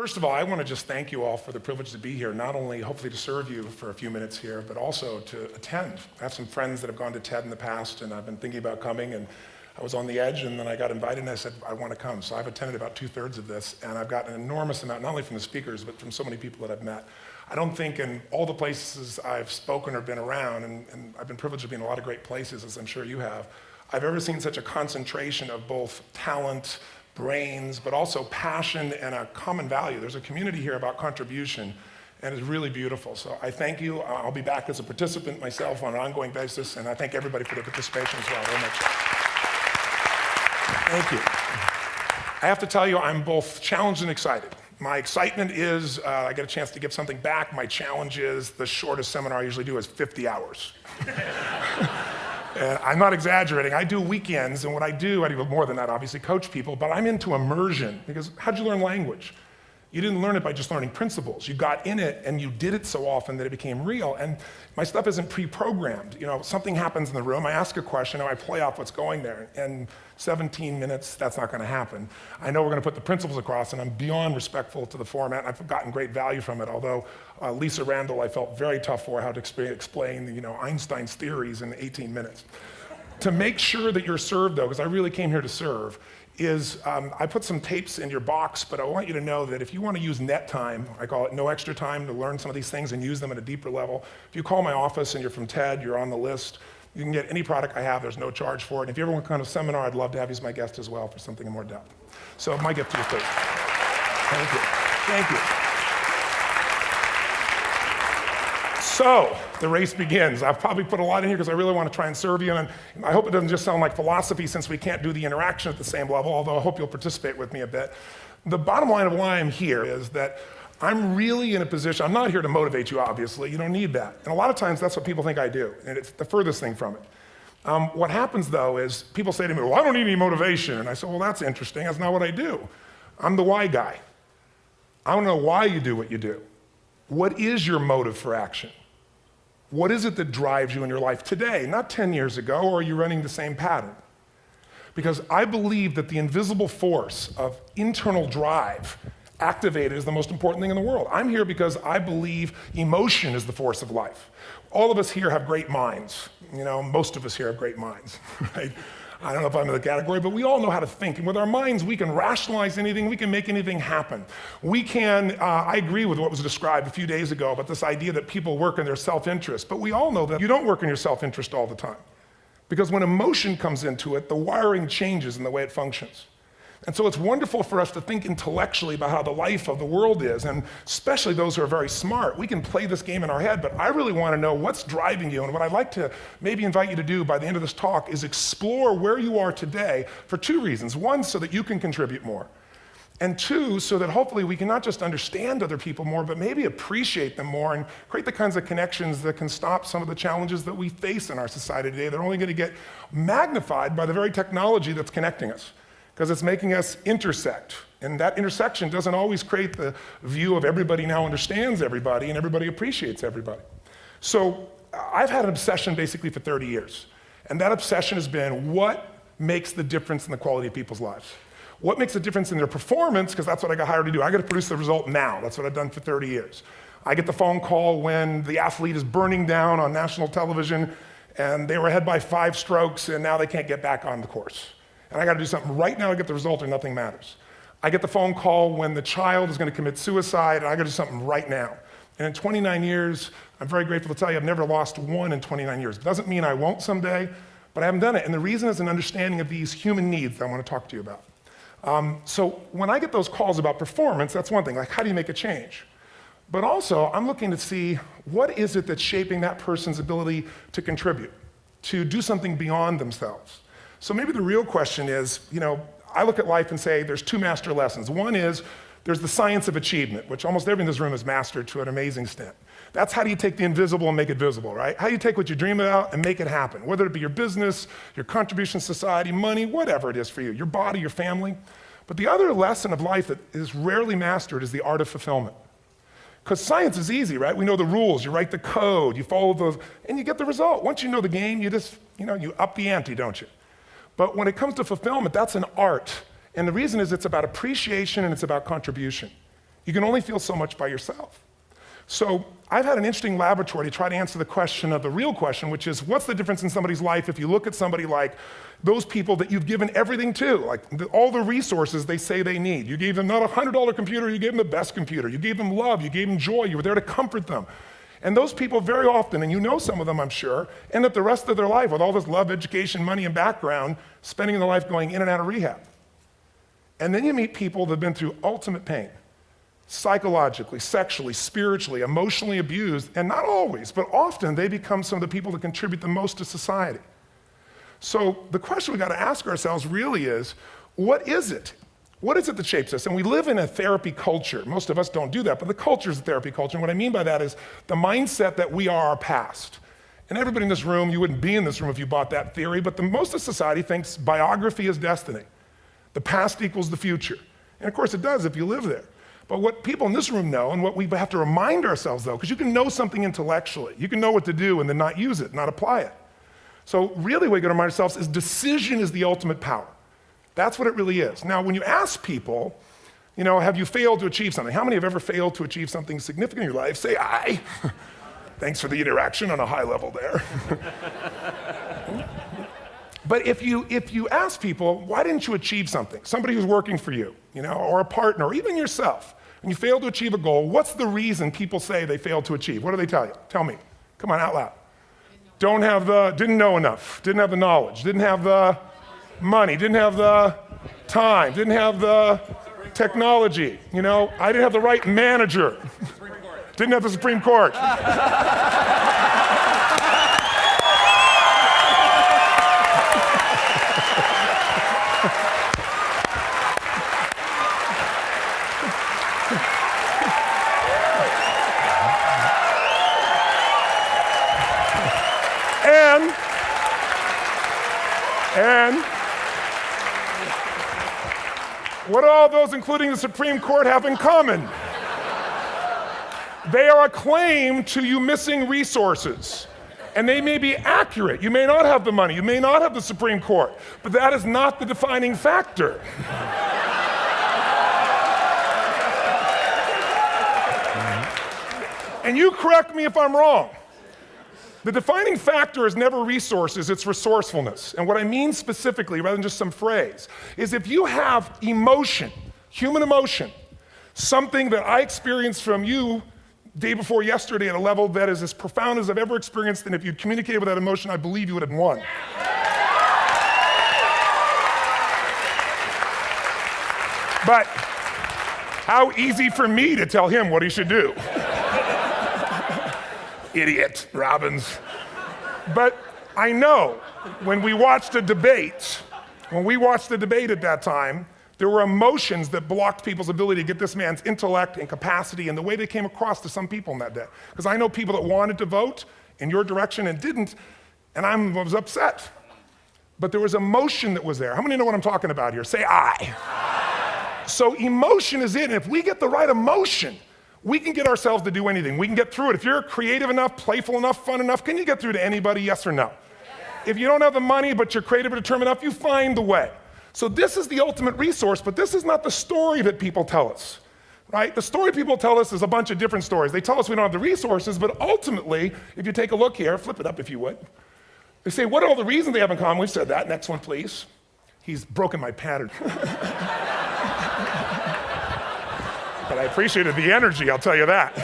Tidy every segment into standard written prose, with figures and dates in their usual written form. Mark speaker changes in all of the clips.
Speaker 1: First of all, I want to just thank you all for the privilege to be here, not only hopefully to serve you for a few minutes here, but also to attend. I have some friends that have gone to TED in the past, and I've been thinking about coming, and I was on the edge, and then I got invited, and I said, I want to come. So I've attended about 2/3 of this, and I've gotten an enormous amount, not only from the speakers, but from so many people that I've met. I don't think in all the places I've spoken or been around, and I've been privileged to be in a lot of great places, as I'm sure you have, I've ever seen such a concentration of both talent, brains, but also passion and a common value. There's a community here about contribution, and it's really beautiful. So I thank you. I'll be back as a participant myself on an ongoing basis, and I thank everybody for their participation as well very much. Thank you. I have to tell you, I'm both challenged and excited. My excitement is I get a chance to give something back. My challenge is the shortest seminar I usually do is 50 hours. And I'm not exaggerating. I do weekends, and what I do more than that, obviously, coach people, but I'm into immersion, because how'd you learn language? You didn't learn it by just learning principles. You got in it, and you did it so often that it became real. And my stuff isn't pre-programmed. You know, something happens in the room, I ask a question, and I play off what's going there. And 17 minutes, that's not gonna happen. I know we're gonna put the principles across, and I'm beyond respectful to the format. I've gotten great value from it, although Lisa Randall, I felt very tough for how to explain Einstein's theories in 18 minutes. To make sure that you're served, though, because I really came here to serve, is I put some tapes in your box, but I want you to know that if you want to use net time, I call it no extra time, to learn some of these things and use them at a deeper level, if you call my office and you're from TED, you're on the list, you can get any product I have, there's no charge for it. And if you ever want to come to a seminar, I'd love to have you as my guest as well for something in more depth. So my gift to you, please. Thank you. Thank you. So, the race begins. I've probably put a lot in here because I really want to try and serve you, and I hope it doesn't just sound like philosophy since we can't do the interaction at the same level, although I hope you'll participate with me a bit. The bottom line of why I'm here is that I'm really in a position, I'm not here to motivate you, obviously, you don't need that. And a lot of times that's what people think I do, and it's the furthest thing from it. What happens though is people say to me, well, I don't need any motivation. And I say, well, that's interesting, that's not what I do. I'm the why guy. I don't know why you do what you do. What is your motive for action? What is it that drives you in your life today, not 10 years ago, or are you running the same pattern? Because I believe that the invisible force of internal drive activated is the most important thing in the world. I'm here because I believe emotion is the force of life. All of us here have great minds. You know, most of us here have great minds, right? I don't know if I'm in the category, but we all know how to think. And with our minds, we can rationalize anything, we can make anything happen. We can, I agree with what was described a few days ago about this idea that people work in their self-interest, but we all know that you don't work in your self-interest all the time. Because when emotion comes into it, the wiring changes in the way it functions. And so it's wonderful for us to think intellectually about how the life of the world is, and especially those who are very smart. We can play this game in our head, but I really want to know what's driving you, and what I'd like to maybe invite you to do by the end of this talk is explore where you are today for two reasons. One, so that you can contribute more. And two, so that hopefully we can not just understand other people more, but maybe appreciate them more and create the kinds of connections that can stop some of the challenges that we face in our society today. They're only going to get magnified by the very technology that's connecting us, because it's making us intersect. And that intersection doesn't always create the view of everybody now understands everybody and everybody appreciates everybody. So I've had an obsession basically for 30 years. And that obsession has been what makes the difference in the quality of people's lives? What makes a difference in their performance? Because that's what I got hired to do. I got to produce the result now. That's what I've done for 30 years. I get the phone call when the athlete is burning down on national television and they were ahead by 5 strokes and now they can't get back on the course. And I got to do something right now to get the result or nothing matters. I get the phone call when the child is going to commit suicide, and I got to do something right now. And in 29 years, I'm very grateful to tell you I've never lost one in 29 years. It doesn't mean I won't someday, but I haven't done it. And the reason is an understanding of these human needs that I want to talk to you about. So when I get those calls about performance, that's one thing, like how do you make a change? But also, I'm looking to see what is it that's shaping that person's ability to contribute, to do something beyond themselves. So maybe the real question is, I look at life and say there's 2 master lessons. One is there's the science of achievement, which almost everyone in this room has mastered to an amazing extent. That's how do you take the invisible and make it visible, right? How do you take what you dream about and make it happen, whether it be your business, your contribution to society, money, whatever it is for you, your body, your family. But the other lesson of life that is rarely mastered is the art of fulfillment. Because science is easy, right? We know the rules, you write the code, you follow those, and you get the result. Once you know the game, you just, you up the ante, don't you? But when it comes to fulfillment, that's an art. And the reason is it's about appreciation and it's about contribution. You can only feel so much by yourself. So I've had an interesting laboratory to try to answer the question of the real question, which is what's the difference in somebody's life if you look at somebody like those people that you've given everything to, like all the resources they say they need. You gave them not a $100 computer, you gave them the best computer. You gave them love, you gave them joy, you were there to comfort them. And those people very often, and you know some of them I'm sure, end up the rest of their life with all this love, education, money, and background, spending their life going in and out of rehab. And then you meet people that have been through ultimate pain. Psychologically, sexually, spiritually, emotionally abused, and not always, but often they become some of the people that contribute the most to society. So the question we got to ask ourselves really is, what is it? What is it that shapes us? And we live in a therapy culture. Most of us don't do that, but the culture is a therapy culture. And what I mean by that is the mindset that we are our past. And everybody in this room, you wouldn't be in this room if you bought that theory, but most of society thinks biography is destiny. The past equals the future. And of course it does if you live there. But what people in this room know, and what we have to remind ourselves though, because you can know something intellectually, you can know what to do and then not use it, not apply it. So really what we got to remind ourselves is decision is the ultimate power. That's what it really is. Now when you ask people, you know, have you failed to achieve something? How many have ever failed to achieve something significant in your life? Say aye. Thanks for the interaction on a high level there. But if you ask people, why didn't you achieve something? Somebody who's working for you, you know, or a partner, or even yourself, and you failed to achieve a goal, what's the reason people say they failed to achieve? What do they tell you? Tell me. Come on, out loud. Didn't know enough, didn't have the knowledge, didn't have the money, didn't have the time, didn't have the technology, you know, I didn't have the right manager, didn't have the Supreme Court. And what do all those, including the Supreme Court, have in common? They are a claim to you missing resources. And they may be accurate. You may not have the money, you may not have the Supreme Court, but that is not the defining factor. And you correct me if I'm wrong. The defining factor is never resources, it's resourcefulness. And what I mean specifically, rather than just some phrase, is if you have emotion, human emotion, something that I experienced from you day before yesterday at a level that is as profound as I've ever experienced, and if you'd communicated with that emotion, I believe you would have won. But how easy for me to tell him what he should do. Idiot, Robbins. But I know when we watched the debate at that time, there were emotions that blocked people's ability to get this man's intellect and capacity and the way they came across to some people in that day. Because I know people that wanted to vote in your direction and didn't, and I was upset. But there was emotion that was there. How many know what I'm talking about here? Say aye. So emotion is it, and if we get the right emotion, we can get ourselves to do anything. We can get through it. If you're creative enough, playful enough, fun enough, can you get through to anybody, yes or no? If you don't have the money, but you're creative or determined enough, you find the way. So this is the ultimate resource, but this is not the story that people tell us, right? The story people tell us is a bunch of different stories. They tell us we don't have the resources, but ultimately, if you take a look here, flip it up if you would. They say, what are all the reasons they have in common? We've said that. Next one, please. He's broken my pattern. But I appreciated the energy, I'll tell you that.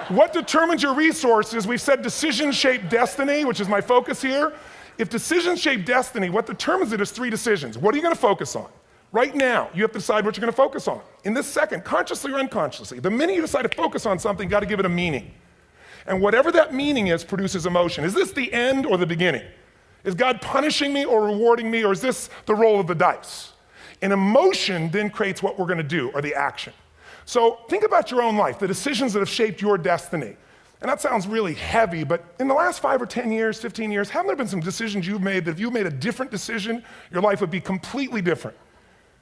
Speaker 1: What determines your resources? We've said decisions shape destiny, which is my focus here. If decisions shape destiny, what determines it is 3 decisions. What are you gonna focus on? Right now, you have to decide what you're gonna focus on. In this second, consciously or unconsciously, the minute you decide to focus on something, you gotta give it a meaning. And whatever that meaning is produces emotion. Is this the end or the beginning? Is God punishing me or rewarding me, or is this the roll of the dice? And emotion then creates what we're gonna do, or the action. So think about your own life, the decisions that have shaped your destiny. And that sounds really heavy, but in the last 5 or 10 years, 15 years, haven't there been some decisions you've made that if you made a different decision, your life would be completely different?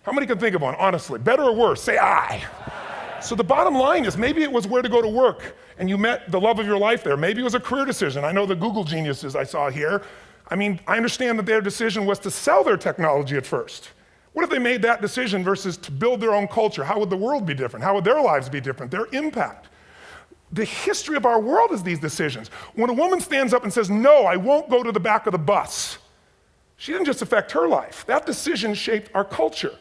Speaker 1: How many can think of one, honestly? Better or worse? Say aye. So the bottom line is maybe it was where to go to work and you met the love of your life there. Maybe it was a career decision. I know the Google geniuses I saw here. I mean, I understand that their decision was to sell their technology at first. What if they made that decision versus to build their own culture? How would the world be different? How would their lives be different? Their impact. The history of our world is these decisions. When a woman stands up and says, no, I won't go to the back of the bus, she didn't just affect her life. That decision shaped our culture.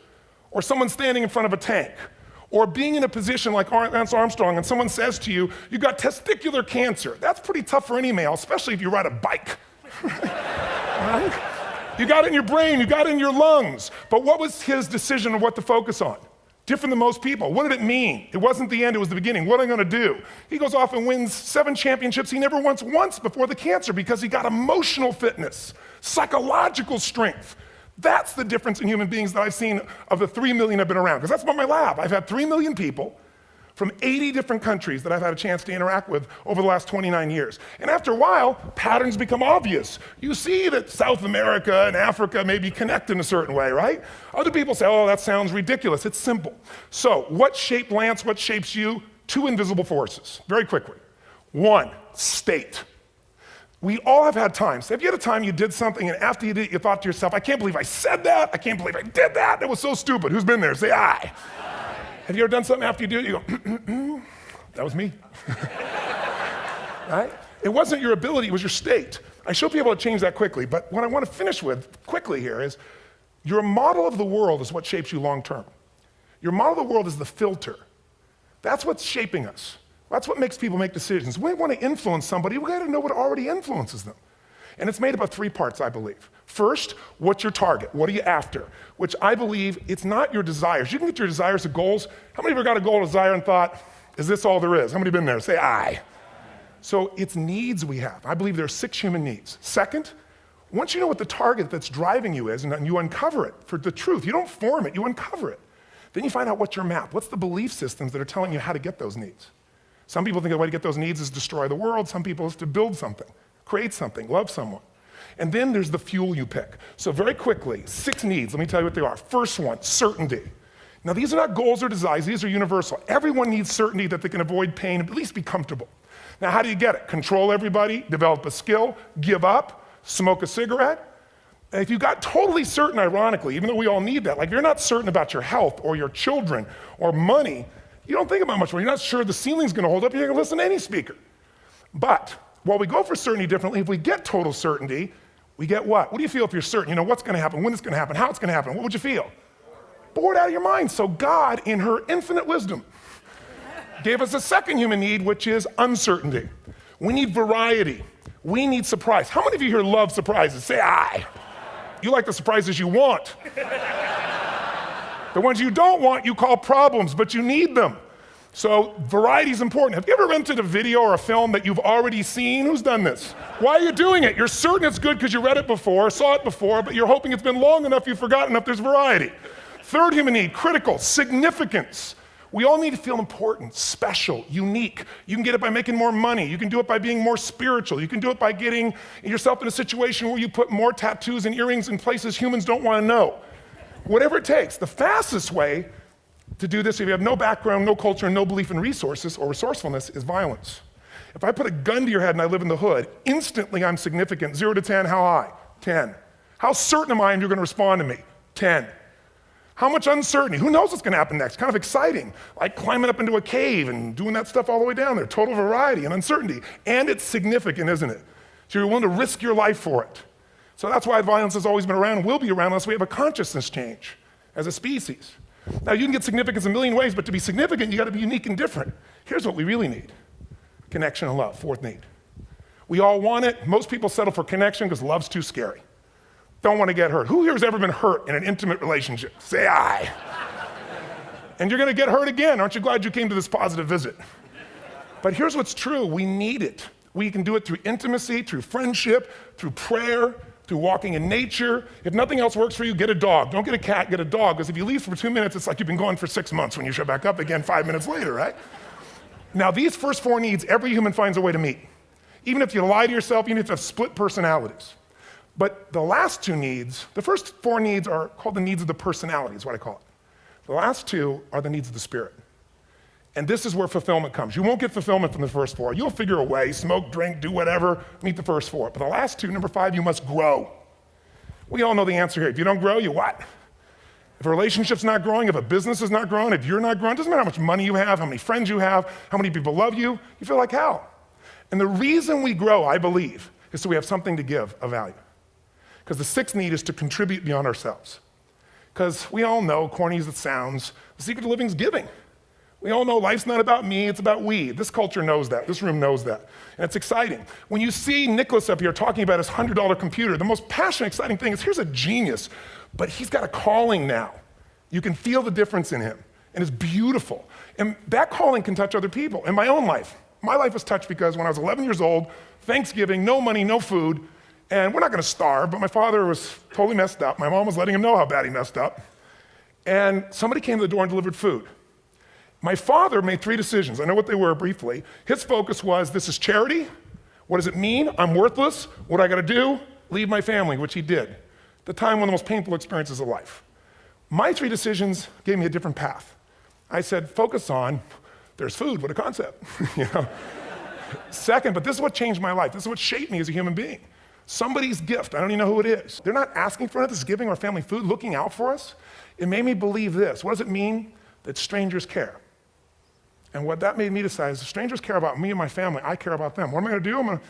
Speaker 1: Or someone standing in front of a tank. Or being in a position like Lance Armstrong and someone says to you, you got testicular cancer. That's pretty tough for any male, especially if you ride a bike. Right? You got it in your brain, you got it in your lungs. But what was his decision of what to focus on? Different than most people. What did it mean? It wasn't the end, it was the beginning. What am I gonna do? He goes off and wins 7 championships he never won once before the cancer because he got emotional fitness, psychological strength. That's the difference in human beings that I've seen of the 3 million I've been around, because that's about my lab. I've had 3 million people from 80 different countries that I've had a chance to interact with over the last 29 years. And after a while, patterns become obvious. You see that South America and Africa maybe connect in a certain way, right? Other people say, oh, that sounds ridiculous. It's simple. So what shaped Lance, what shapes you? 2 invisible forces, very quickly. 1, state. We all have had times. Have you had a time you did something and after you did it, you thought to yourself, I can't believe I said that. I can't believe I did that. That was so stupid. Who's been there? Say aye. Have you ever done something after you do it, you go, that was me. Right? It wasn't your ability, it was your state. I should be able to change that quickly, but what I want to finish with quickly here is your model of the world is what shapes you long term. Your model of the world is the filter. That's what's shaping us. That's what makes people make decisions. We want to influence somebody, we gotta know what already influences them. And it's made up of 3 parts, I believe. First, what's your target? What are you after? Which I believe it's not your desires. You can get your desires to goals. How many of you got a goal or desire and thought, is this all there is? How many have been there? Say aye. So it's needs we have. I believe there are 6 human needs. Second, once you know what the target that's driving you is and you uncover it for the truth, you don't form it, you uncover it. Then you find out what's your map. What's the belief systems that are telling you how to get those needs? Some people think the way to get those needs is destroy the world. Some people is to build something. Create something, love someone. And then there's the fuel you pick. So very quickly, 6 needs, let me tell you what they are. First one, certainty. Now these are not goals or desires, these are universal. Everyone needs certainty that they can avoid pain, at least be comfortable. Now how do you get it? Control everybody, develop a skill, give up, smoke a cigarette. And if you got totally certain, ironically, even though we all need that, like if you're not certain about your health or your children or money, you don't think about much more. You're not sure the ceiling's gonna hold up, you're gonna listen to any speaker. But while we go for certainty differently, if we get total certainty, we get what? What do you feel if you're certain? You know what's gonna happen, when it's gonna happen, how it's gonna happen. What would you feel? Bored out of your mind. So God, in her infinite wisdom, gave us a second human need, which is uncertainty. We need variety. We need surprise. How many of you here love surprises? Say aye. You like the surprises you want. The ones you don't want, you call problems, but you need them. So variety is important. Have you ever rented a video or a film that you've already seen? Who's done this? Why are you doing it? You're certain it's good because you read it before, saw it before, but you're hoping it's been long enough you've forgotten enough there's variety. Third human need, critical, significance. We all need to feel important, special, unique. You can get it by making more money. You can do it by being more spiritual. You can do it by getting yourself in a situation where you put more tattoos and earrings in places humans don't want to know. Whatever it takes. The fastest way to do this, if you have no background, no culture, no belief in resources or resourcefulness, is violence. If I put a gun to your head and I live in the hood, instantly I'm significant. 0 to 10, how high? 10. How certain am I you're gonna respond to me? 10. How much uncertainty? Who knows what's gonna happen next? Kind of exciting, like climbing up into a cave and doing that stuff all the way down there. Total variety and uncertainty. And it's significant, isn't it? So you're willing to risk your life for it. So that's why violence has always been around and will be around unless we have a consciousness change as a species. Now you can get significance a million ways, but to be significant, you gotta be unique and different. Here's what we really need. Connection and love, 4th need. We all want it. Most people settle for connection because love's too scary. Don't want to get hurt. Who here has ever been hurt in an intimate relationship? Say aye. And you're gonna get hurt again. Aren't you glad you came to this positive visit? But here's what's true, we need it. We can do it through intimacy, through friendship, through prayer, through walking in nature. If nothing else works for you, get a dog. Don't get a cat, get a dog, because if you leave for 2 minutes, it's like you've been gone for 6 months when you show back up again 5 minutes later, right? Now these first 4 needs, every human finds a way to meet. Even if you lie to yourself, even if you have split personalities. But the last 2 needs, the first 4 needs are called the needs of the personality, is what I call it. The last 2 are the needs of the spirit. And this is where fulfillment comes. You won't get fulfillment from the first 4. You'll figure a way, smoke, drink, do whatever, meet the first 4. But the last 2, number 5, you must grow. We all know the answer here. If you don't grow, you what? If a relationship's not growing, if a business is not growing, if you're not growing, it doesn't matter how much money you have, how many friends you have, how many people love you, you feel like hell. And the reason we grow, I believe, is so we have something to give of value. Because the sixth need is to contribute beyond ourselves. Because we all know, corny as it sounds, the secret to living is giving. We all know life's not about me, it's about we. This culture knows that, this room knows that, and it's exciting. When you see Nicholas up here talking about his $100 computer, the most passionate, exciting thing is here's a genius, but he's got a calling now. You can feel the difference in him, and it's beautiful. And that calling can touch other people. In my own life, my life was touched because when I was 11 years old, Thanksgiving, no money, no food, and we're not gonna starve, but my father was totally messed up. My mom was letting him know how bad he messed up. And somebody came to the door and delivered food. My father made 3 decisions. I know what they were briefly. His focus was, this is charity. What does it mean? I'm worthless. What do I gotta do? Leave my family, which he did. The time, one of the most painful experiences of life. My 3 decisions gave me a different path. I said, focus on, there's food, what a concept. You know? Second, but this is what changed my life. This is what shaped me as a human being. Somebody's gift, I don't even know who it is. They're not asking for it, this is giving our family food, looking out for us. It made me believe this. What does it mean? That strangers care. And what that made me decide is if strangers care about me and my family, I care about them. What am I gonna do? I'm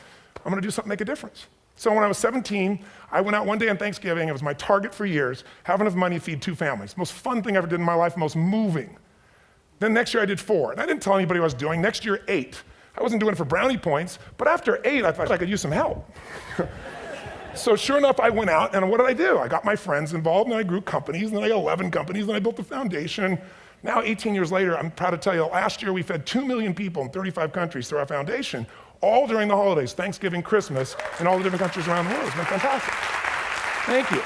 Speaker 1: gonna do something to make a difference. So when I was 17, I went out one day on Thanksgiving, it was my target for years, have enough money to feed 2 families. Most fun thing I ever did in my life, most moving. Then next year I did 4, and I didn't tell anybody what I was doing. Next year, 8. I wasn't doing it for brownie points, but after 8, I thought I could use some help. So sure enough, I went out, and what did I do? I got my friends involved, and I grew companies, and then I got 11 companies, and I built a foundation. Now, 18 years later, I'm proud to tell you, last year we fed 2 million people in 35 countries through our foundation, all during the holidays, Thanksgiving, Christmas, in all the different countries around the world. It's been fantastic. Thank you.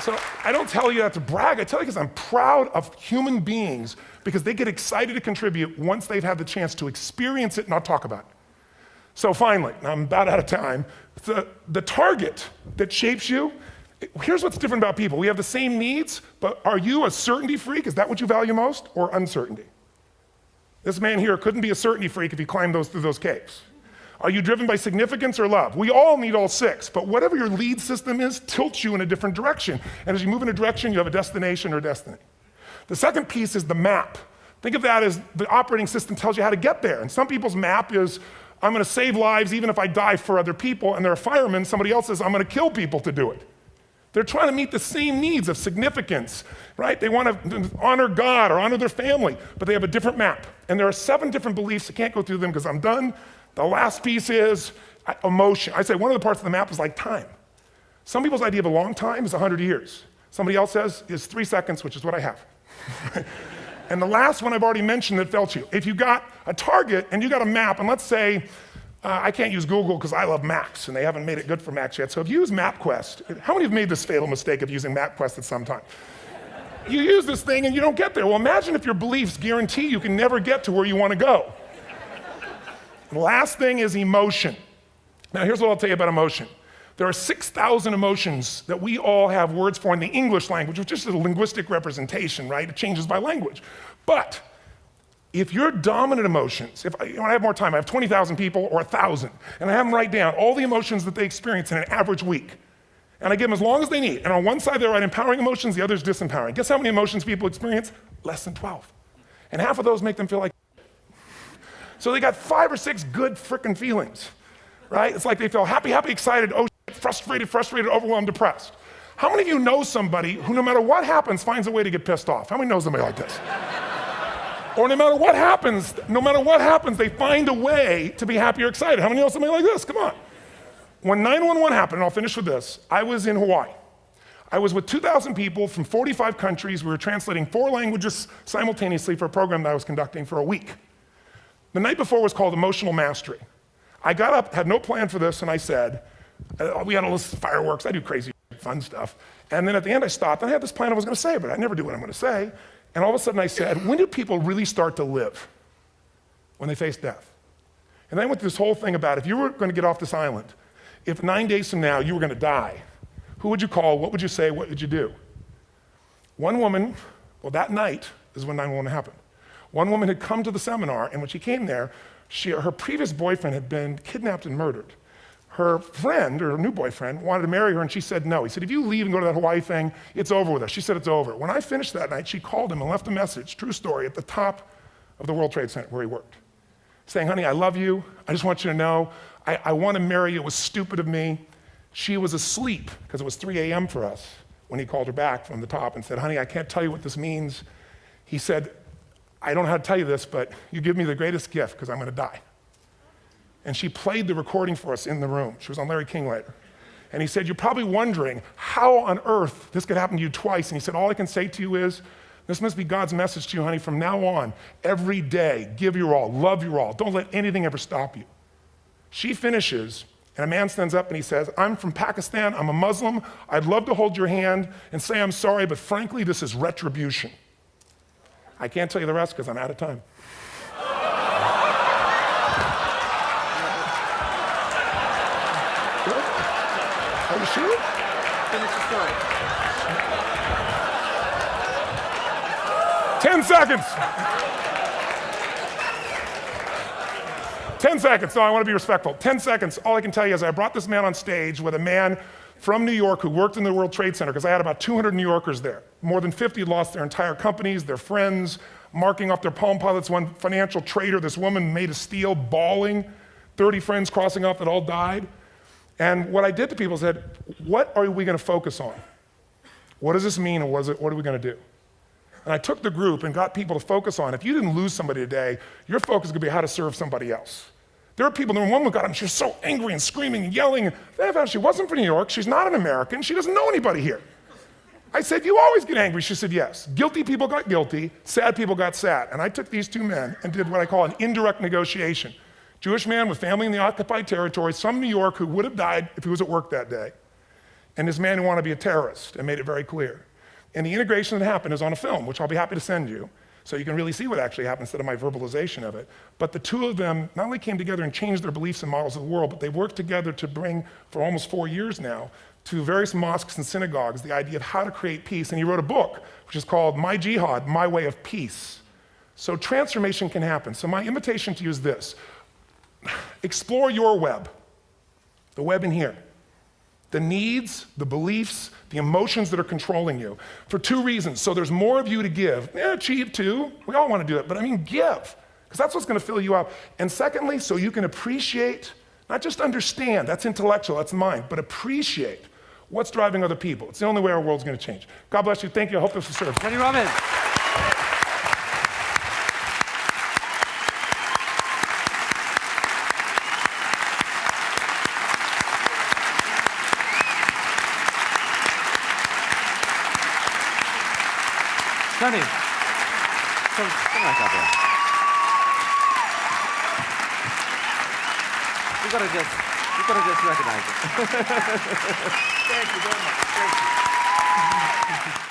Speaker 1: So I don't tell you that to brag, I tell you because I'm proud of human beings because they get excited to contribute once they've had the chance to experience it, not talk about it. So finally, I'm about out of time, the target that shapes you, here's what's different about people. We have the same needs, but are you a certainty freak? Is that what you value most, or uncertainty? This man here couldn't be a certainty freak if he climbed through those caves. Are you driven by significance or love? We all need all 6, but whatever your lead system is tilts you in a different direction. And as you move in a direction, you have a destination or destiny. The second piece is the map. Think of that as the operating system tells you how to get there. And some people's map is, I'm gonna save lives even if I die for other people, and they're a fireman. Somebody else says, I'm gonna kill people to do it. They're trying to meet the same needs of significance, right? They want to honor God or honor their family, but they have a different map. And there are 7 different beliefs. I can't go through them because I'm done. The last piece is emotion. I say one of the parts of the map is like time. Some people's idea of a long time is 100 years. Somebody else says is 3 seconds, which is what I have. And the last one I've already mentioned that felt you. If you got a target and you got a map, and let's say, I can't use Google because I love Macs, and they haven't made it good for Macs yet. So if you use MapQuest, how many have made this fatal mistake of using MapQuest at some time? You use this thing and you don't get there. Well, imagine if your beliefs guarantee you can never get to where you want to go. The last thing is emotion. Now here's what I'll tell you about emotion. There are 6,000 emotions that we all have words for in the English language, which is a linguistic representation, right? It changes by language. But if your dominant emotions, when I have more time, I have 20,000 people or 1,000, and I have them write down all the emotions that they experience in an average week. And I give them as long as they need. And on one side, they write empowering emotions, the other is disempowering. Guess how many emotions people experience? Less than 12. And half of those make them feel like so they got 5 or 6 good frickin' feelings, right? It's like they feel happy, happy, excited, oh shit, frustrated, overwhelmed, depressed. How many of you know somebody who no matter what happens finds a way to get pissed off? How many know somebody like this? Or no matter what happens, they find a way to be happy or excited. How many know somebody like this? Come on. When 911 happened, and I'll finish with this, I was in Hawaii. I was with 2,000 people from 45 countries. We were translating 4 languages simultaneously for a program that I was conducting for a week. The night before was called Emotional Mastery. I got up, had no plan for this, and I said, we had all this fireworks, I do crazy fun stuff. And then at the end I stopped, and I had this plan I was gonna say, but I never do what I'm gonna say. And all of a sudden I said, when do people really start to live? When they face death. And then I went through this whole thing about if you were gonna get off this island, if 9 days from now you were gonna die, who would you call, what would you say, what would you do? One woman, well that night is when 911 happened. One woman had come to the seminar, and when she came there, her previous boyfriend had been kidnapped and murdered. her friend, or her new boyfriend, wanted to marry her, and she said no. He said, if you leave and go to that Hawaii thing, it's over with us. She said it's over. When I finished that night, she called him and left a message, true story, at the top of the World Trade Center where he worked, saying, honey, I love you. I just want you to know, I want to marry you. It was stupid of me. She was asleep, because it was 3 a.m. for us, when he called her back from the top and said, honey, I can't tell you what this means. He said, I don't know how to tell you this, but you give me the greatest gift, because I'm going to die. And she played the recording for us in the room. She was on Larry King later. And he said, you're probably wondering how on earth this could happen to you twice. And he said, all I can say to you is, this must be God's message to you, honey. From now on, every day, give your all, love your all. Don't let anything ever stop you. She finishes, and a man stands up and he says, I'm from Pakistan, I'm a Muslim. I'd love to hold your hand and say I'm sorry, but frankly, this is retribution. I can't tell you the rest because I'm out of time. Are you sure?
Speaker 2: Finish the story.
Speaker 1: 10 seconds. 10 seconds. No, I want to be respectful. 10 seconds. All I can tell you is I brought this man on stage with a man from New York who worked in the World Trade Center, because I had about 200 New Yorkers there. More than 50 lost their entire companies, their friends, marking off their Palm Pilots. One financial trader, this woman made of steel, bawling, 30 friends crossing off that all died. And what I did to people is said, what are we going to focus on? What does this mean, and what are we going to do? And I took the group and got people to focus on, if you didn't lose somebody today, your focus is going to be how to serve somebody else. There are people, the woman got up and she was so angry and screaming and yelling. And they found she wasn't from New York, she's not an American, she doesn't know anybody here. I said, you always get angry? She said, yes. Guilty people got guilty, sad people got sad. And I took these two men and did what I call an indirect negotiation. Jewish man with family in the occupied territory, some New York who would have died if he was at work that day, and this man who wanted to be a terrorist, and made it very clear. And the integration that happened is on a film, which I'll be happy to send you, so you can really see what actually happened instead of my verbalization of it. But the two of them not only came together and changed their beliefs and models of the world, but they worked together to bring, for almost 4 years now, to various mosques and synagogues, the idea of how to create peace. And he wrote a book, which is called My Jihad, My Way of Peace. So transformation can happen. So my invitation to you is this. Explore your web, the web in here. The needs, the beliefs, the emotions that are controlling you, for 2 reasons. So there's more of you to give. Yeah, achieve too. We all want to do it, but I mean give, because that's what's going to fill you up. And secondly, so you can appreciate, not just understand, that's intellectual, that's mind, but appreciate what's driving other people. It's the only way our world's going to change. God bless you. Thank you. I hope this will serve.
Speaker 2: Tony Robbins. Tony, come back up here. You gotta just recognize it.
Speaker 1: Thank you very much. Thank you.